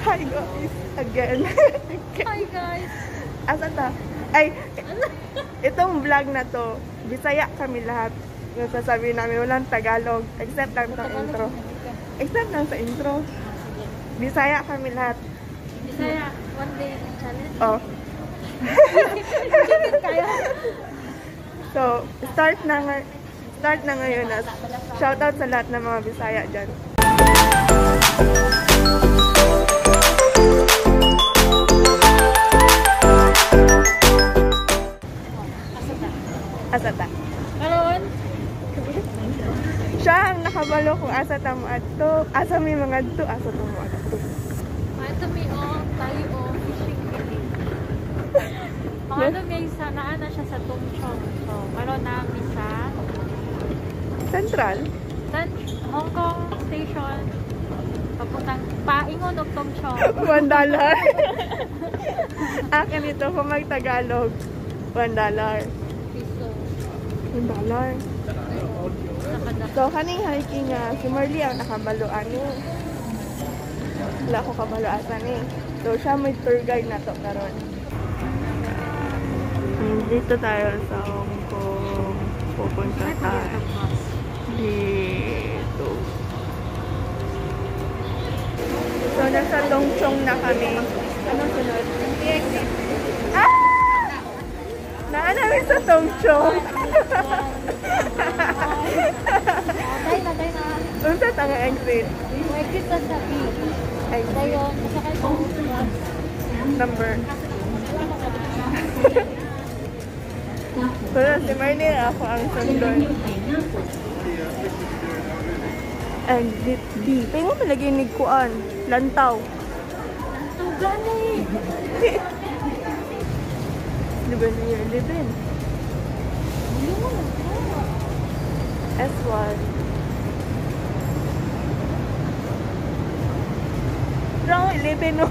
Hi guys, again. Hi guys. Asa ta? Ay, itong vlog na to, Bisaya kami lahat. Yung sasabihin namin, walang Tagalog. Except lang sa intro. Except lang sa intro. Bisaya kami lahat. Bisaya, one day challenge. Oh. Kaya. So, start na ngayon na shoutout sa lahat ng mga Bisaya dyan. Asata. Karon, Siya ang nakabalo kung asa ta mo adto, asa may mga adto, asa ta mo adto. ito may tayo fishing village. Mga may sanaan na siya sa Tungchong. So, karon namin sa Central. Hong Kong Station. Papuntang Paingon o Tungchong. $1. Akin ito kung mag-Tagalog. $1. Piso. $1. So, kaning hiking nga, si Marley ang nakabaloan ni. Wala ko kabaloasan eh. So, siya may tour guide na to karon. Dito tayo sa Hong Kong. Pupunta tayo. Dito. So, nasa Tongchong na kami. Ano sunod? Ah! Naanamin sa Tongchong. Tayo na. Unsa tanga exit? May kita sa B. Exit. Tayo, masakay sa Number. So, si Marlene ako ang sundon. Exit B. Pero mo malagay ni Kuan. Lantaw. Ang gani! Liban niya. Liban. S1. Wrong, 11 no.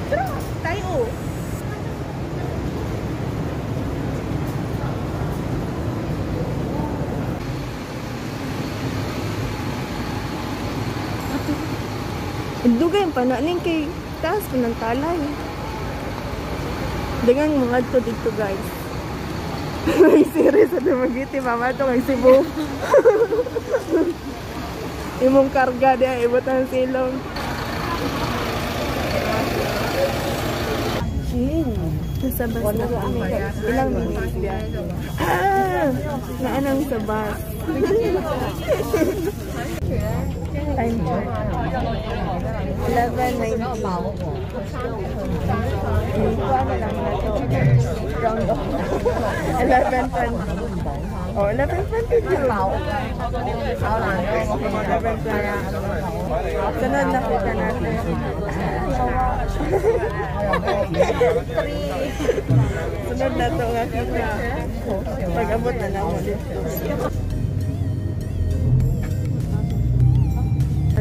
Pero, tayo. Dugay ang pananin kay taas ko ng talay. Dengan mga to dito guys. May series sa Dumaguete, mama to kay Cebu. Imong karga dia ibot ang silong. Nasa bus na kami. Ilang minutes dia? Naanang sa bus. Time check. 11:19. Ikuha na lang na to. Round off. 11:20. Oh, 11:22. 11:20. Sunod na kita natin. 3. Sunod na to nga kita. Pag-abot na lang mo dito.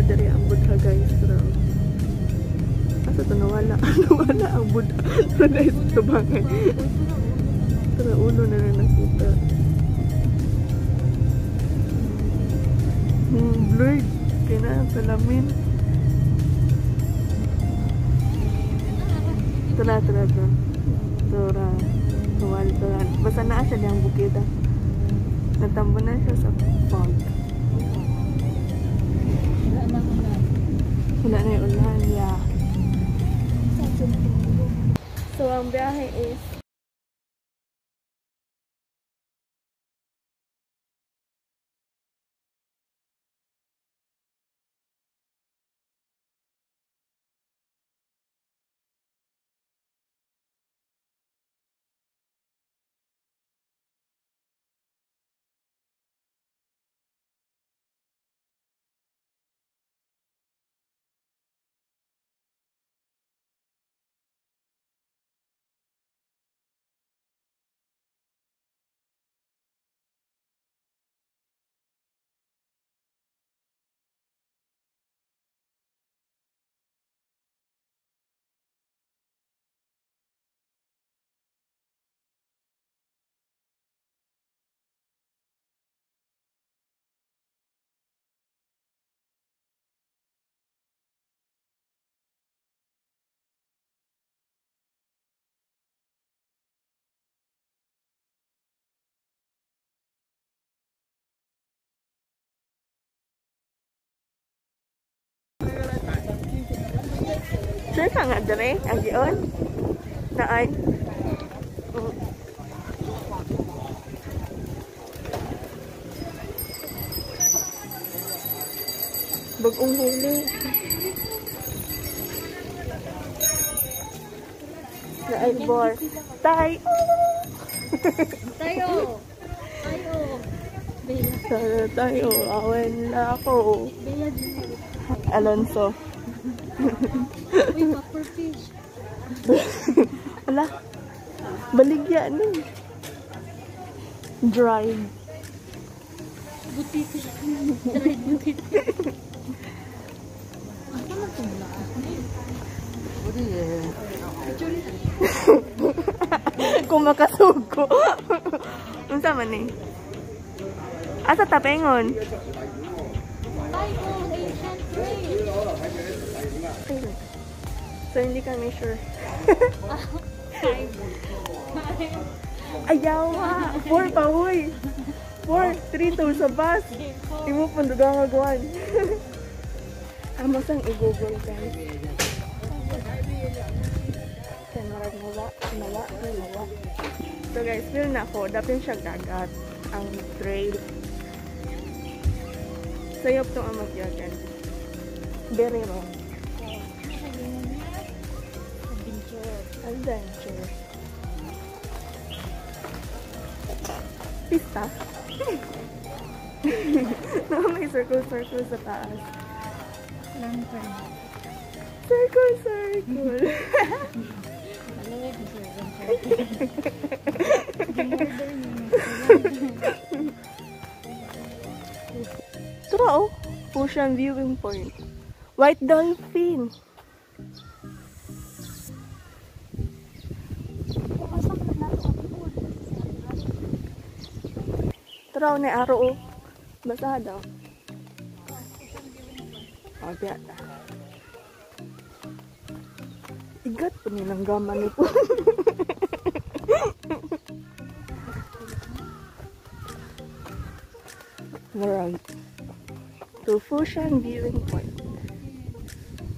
Dari ang Buddha guys. Asa ito nawala? Nawala ang Buddha. Ito guys, ito bangay. Ito ulo na nakita. Blurred. Kaya na, salamin. Tara. Tora. Nawala. Basta naa siya niyang bukida. Natambo na siya sa fog. Wala na yung ulan, yeah. So, ang biyahe is Sure ka nga dere? Agion? Naay? Bagong huli. Naay bar. Tayo! Tayo! Tayo! Bea. Sana tayo. Awan na ako. Bea din. Alonso. Uy, puffer fish. Wala. Baligya ni. Dried. Butiti. Dried butiti. Ano na ito mula? Kung makasugo. Unsa man ni? Asa tapengon? Tayo! Asian trade! So hindi kami sure. Five. Ayaw ha! 4 pa huy! 4, 3 to sa bus! Imo pundugang agwan. Amo sang i-google guys. Kaya marag nawa. So guys, feel na ko, dapin siya gagat ang trail. Sayop tong amag yagan. Very wrong. Adventure. Pista. May circle sa taas. Lantern. Circle. Malaway ko sir. Ito oh. Ocean viewing point. White dolphin. Tara ni aro oh. Basa daw. Oh, biya na. Igat po nilang gaman ito. Alright. To Fushan viewing point.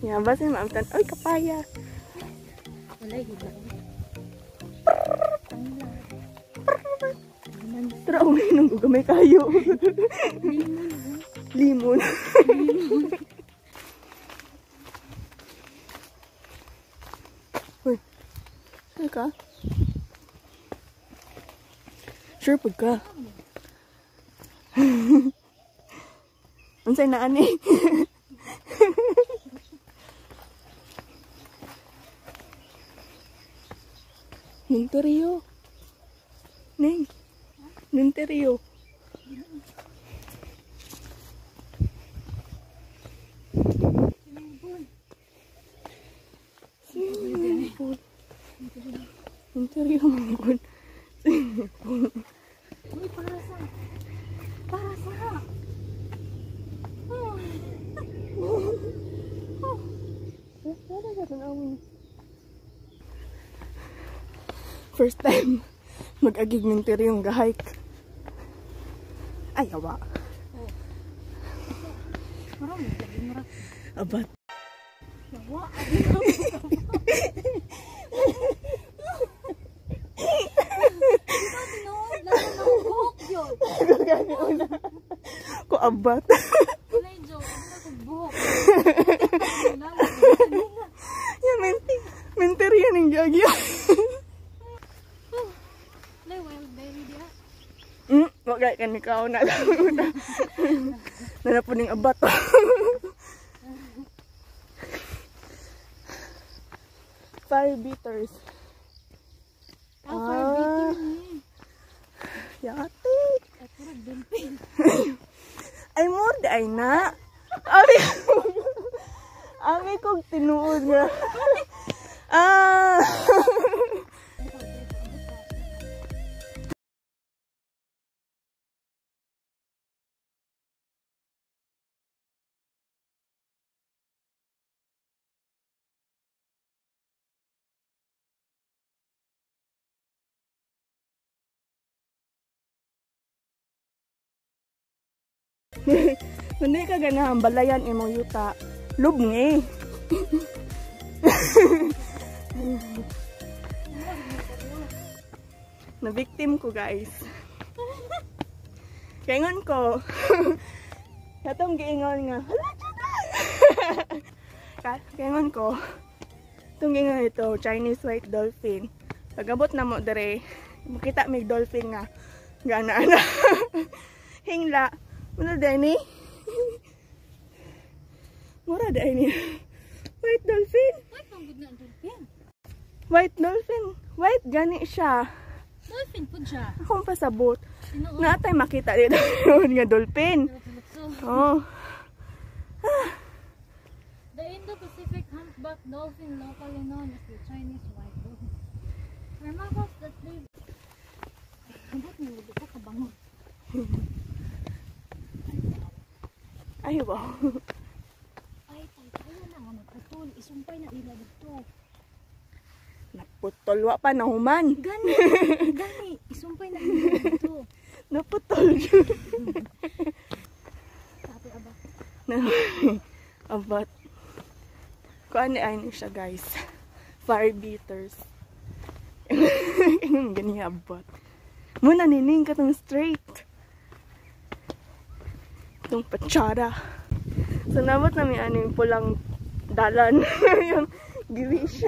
Yan, basta yung maamtan. Ay, kapaya. Wala hila. Tara, uwi nung gugamay kayo. Limon. Uy, sure ka? Sure pag ka. Unsay na ani? Ninterio. Ninterio. Ninterio mangkon. Uy, para sa. First time mag-agig minter yung gahike. Ay, awa. Abat. Yawa. Ko abat. Wala yung joke. Wala ko buhok. Yan, minter yan yung gagya. Wala yung wild berry diya. Wag ka ikaw na. Nanapo ning abat. Fire beaters. Fire beater ni. Yati. Puro dolphin. Ay, more ay na. Ami kong tinuod nga. Hindi ka ganahan balayan imong yuta. Lubngi. Na-victim ko, guys. Kaingon ko. Katong giingon nga. Kaingon ko. Itong giingon ito, Chinese white dolphin. Pagabot na mo dere, makita may dolphin nga. Gana-ana. Hingla. Ano dani? Mura dani. White dolphin. White ang good na dolphin. White dolphin. White gani siya. Dolphin po siya. Akong pasabot. Tinuod. Natay makita dito nga dolphin. Oh. The Indo-Pacific humpback dolphin, locally known as the Chinese white dolphin, are mammals that live. Habot mo lubi ka kabangon. Ay, wow. Ay, tayo na nga magpatol. Isumpay na nila dito. Naputol wa pa na human. Gani. Gani. Isumpay na nila dito. Naputol. Sabi aba. Abat. Kuan ay ni siya, guys. Fire beaters. Gani abat. Muna nining ka tong straight. Itong patsara. So nabot na may aning pulang dalan. Yung giwish.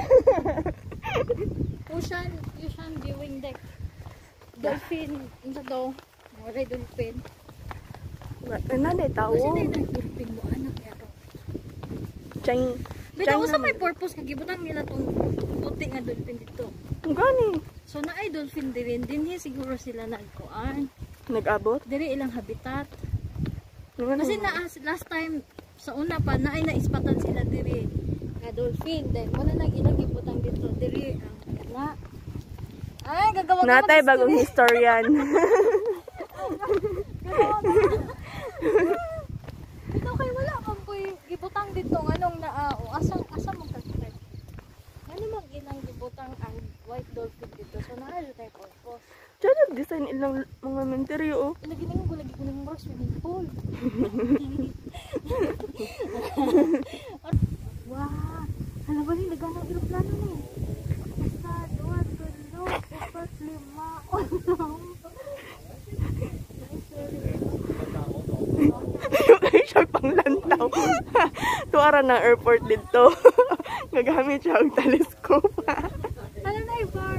Ocean viewing deck. Dolphin. Ano daw? Waray dolphin. Ano na tao? Kasi na yung dolphin mo. Anak yaro. Bitaw ko sa may purpose. Kagibutang nila itong puti nga dolphin dito. Gani. So na ay dolphin din. Dinhi siguro sila nagkuan. Nag-abot? Diri ilang habitat. Ano? Kasi na last time sa una pa na ay naispatan sila diri nga dolphin. Then wala nang ilang gibutang dito diri ang kana. Ay gagawa ko Natay bagong historian. Ito kay wala man poy gibutang dito nganong naa o asa mo ka. Ano mag ilang gibutang ang white dolphin dito. So naa jud tay purpose. Diyan design ilang mga menteryo, oh. Lagi ko ng swimming pool. Wow! Alam ba nila ganang aeroplano ni? Isa, dua, tulo, upat, lima, Yung siya panglantaw. Tuwara na airport dito. Gagamit siya ang telescope. Ano na yung bar?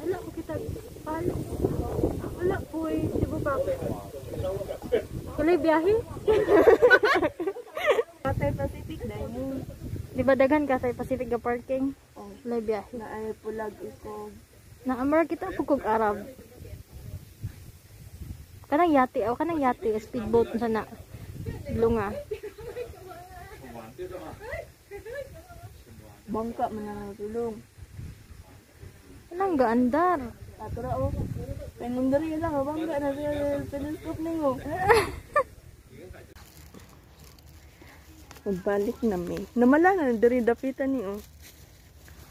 Wala ko kita palo. Wala po eh. Di ba bakit? Kulay biyahe? Cathay Pacific dahil mo. Di ba dagan Cathay Pacific ga parking? Kulay biyahe. Na ay pulag iko. Naamar kita pugog Arab. Kanang yati, speedboat sa na lunga. Bangka man na tulong. Anong gaandar? Atura o. Penundari lang, bangka na siya telescope na yun. Magbalik na may. Namala na, dari dapitan niyo.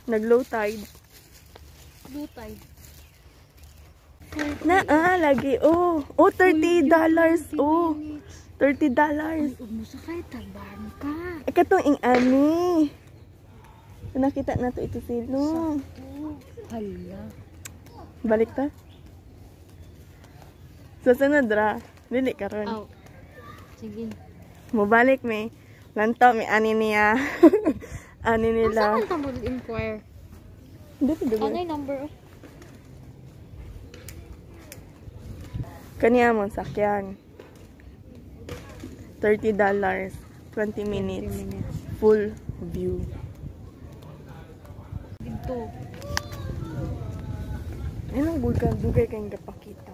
Nag-low tide. Blue tide. Lagi. Oh, $30. Oh, $30. Umusakay, taban ka. Katong ing ani. Nakita na to ito sino. Hala. Balik ta. Susunod ra. Dili karon. Oh. Sige. Mobalik may. Lanto may ani niya. Ani nila. Saan ka inquire? Dito Ano dugo. yung number? Kaniya mo sakyan. $30. 20 minutes. Full view. Dito. Anong dugay kayong gapakita?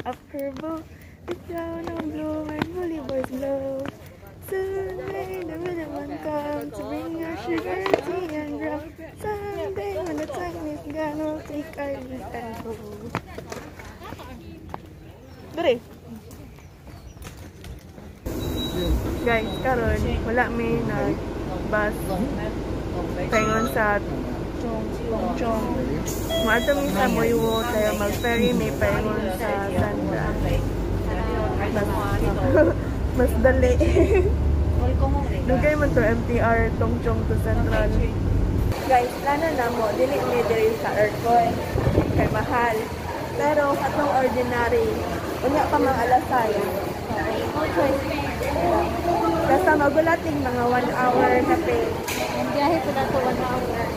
Up her boat, it's down on blue and holy boys blow. Soon may the rhythm one come to bring your sugar, tea and rum. Someday when the time is gone, we'll take our leave and go. Dere. Guys, karon wala may nag-bus paingon sa Tongchong. Maato mi sa Moywo tayo mag-ferry may paingon sa Sandra. Mas dali. Dugay man to MTR Tongchong to Central. Guys, plano na mo, dili mi diri sa aircon. Kay mahal. Pero atong ordinary, unya pa mga alasay. Basta magulating mga 1 hour na pay. Ang biyahe ko na to 1 hour.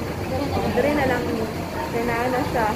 Diri na lang ni. Kailangan na siya.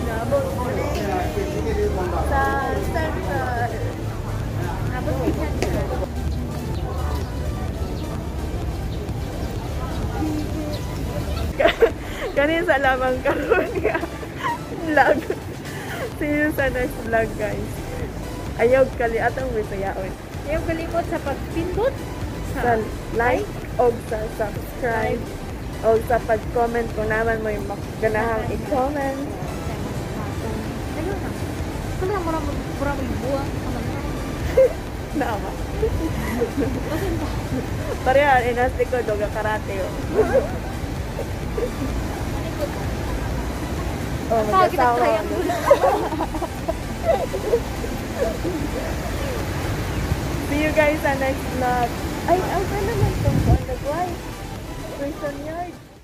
Nabot mo na sa Central. Nabot mo Central. Kanin sa lamang karon nga vlog. See you sa next vlog, guys. Ayaw kali atong bisayaon. Ayaw kalimot sa pagpindot Sa like o sa subscribe o sa pag-comment kung naman mo yung ganahang i-comment. Kaya mura mo buwang. Nama. Pareha, inasti ko doga karate oh. Oh, mag-asawa. See you guys sa next vlog. Ay, ang naman itong nagway. Prison Yard.